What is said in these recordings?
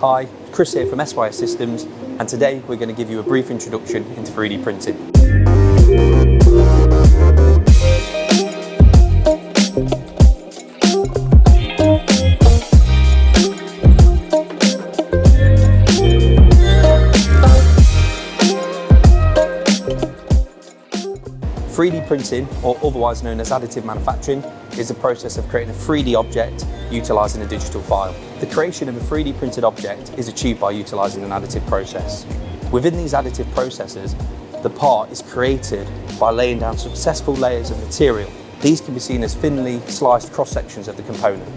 Hi, Chris here from SYS Systems, and today we're going to give you a brief introduction into 3D printing. 3D printing, or otherwise known as additive manufacturing, is the process of creating a 3D object utilising a digital file. The creation of a 3D printed object is achieved by utilising an additive process. Within these additive processes, the part is created by laying down successful layers of material. These can be seen as thinly sliced cross-sections of the component.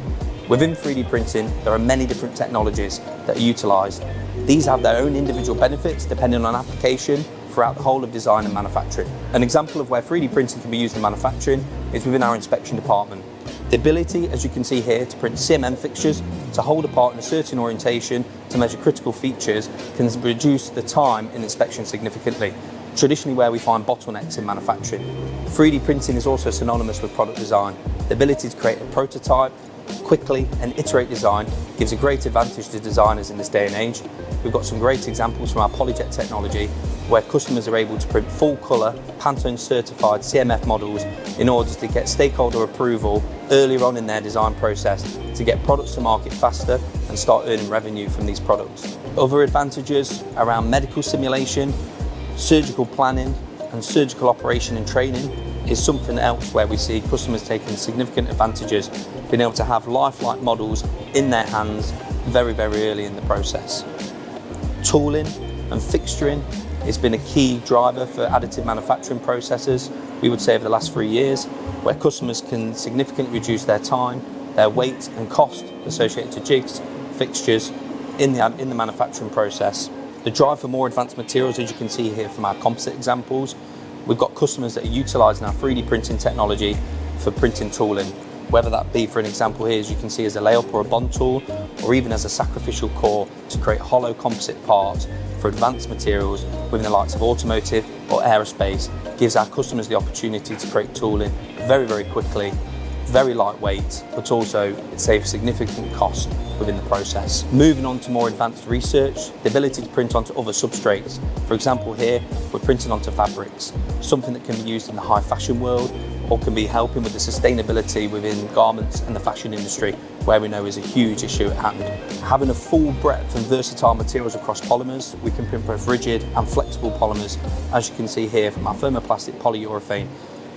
Within 3D printing, there are many different technologies that are utilised. These have their own individual benefits depending on application throughout the whole of design and manufacturing. An example of where 3D printing can be used in manufacturing is within our inspection department. The ability, as you can see here, to print CMM fixtures, to hold a part in a certain orientation, to measure critical features, can reduce the time in inspection significantly, traditionally where we find bottlenecks in manufacturing. 3D printing is also synonymous with product design. The ability to create a prototype quickly and iterate design gives a great advantage to designers in this day and age. We've got some great examples from our Polyjet technology where customers are able to print full colour, Pantone certified CMF models in order to get stakeholder approval earlier on in their design process to get products to market faster and start earning revenue from these products. Other advantages around medical simulation, surgical planning and surgical operation and training is something else where we see customers taking significant advantages, being able to have lifelike models in their hands very early in the process. Tooling and fixturing has been a key driver for additive manufacturing processes, we would say over the last 3 years, where customers can significantly reduce their time, their weight and cost associated to jigs, fixtures in the manufacturing process. The drive for more advanced materials, as you can see here from our composite examples, we've got customers that are utilising our 3D printing technology for printing tooling, whether that be, for an example here, as you can see, as a layup or a bond tool, or even as a sacrificial core to create hollow composite parts for advanced materials within the likes of automotive or aerospace. Gives our customers the opportunity to create tooling very quickly, very lightweight, but also it saves significant cost within the process. Moving on to more advanced research, the ability to print onto other substrates. For example here, we're printing onto fabrics, something that can be used in the high fashion world or can be helping with the sustainability within garments and the fashion industry, where we know is a huge issue at hand. Having a full breadth and versatile materials across polymers, we can print both rigid and flexible polymers, as you can see here from our thermoplastic polyurethane.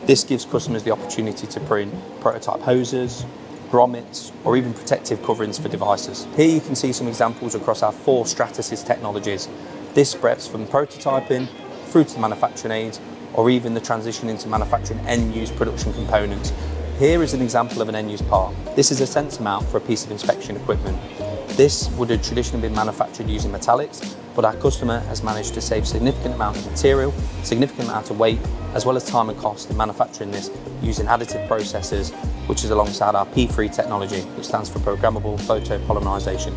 This gives customers the opportunity to print prototype hoses, grommets, or even protective coverings for devices. Here you can see some examples across our 4 stratasys technologies. This spreads from prototyping through to manufacturing aids, or even the transition into manufacturing end-use production components. Here is an example of an end-use part. This is a sensor mount for a piece of inspection equipment. This would have traditionally been manufactured using metallics, but our customer has managed to save significant amount of material, significant amount of weight, as well as time and cost in manufacturing this using additive processes, which is alongside our P3 technology, which stands for programmable photopolymerization.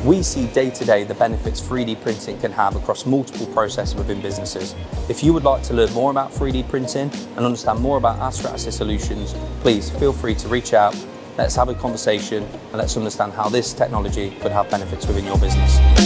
We see day to day the benefits 3D printing can have across multiple processes within businesses. If you would like to learn more about 3D printing and understand more about our stratasys solutions, please feel free to reach out. Let's have a conversation and let's understand how this technology could have benefits within your business.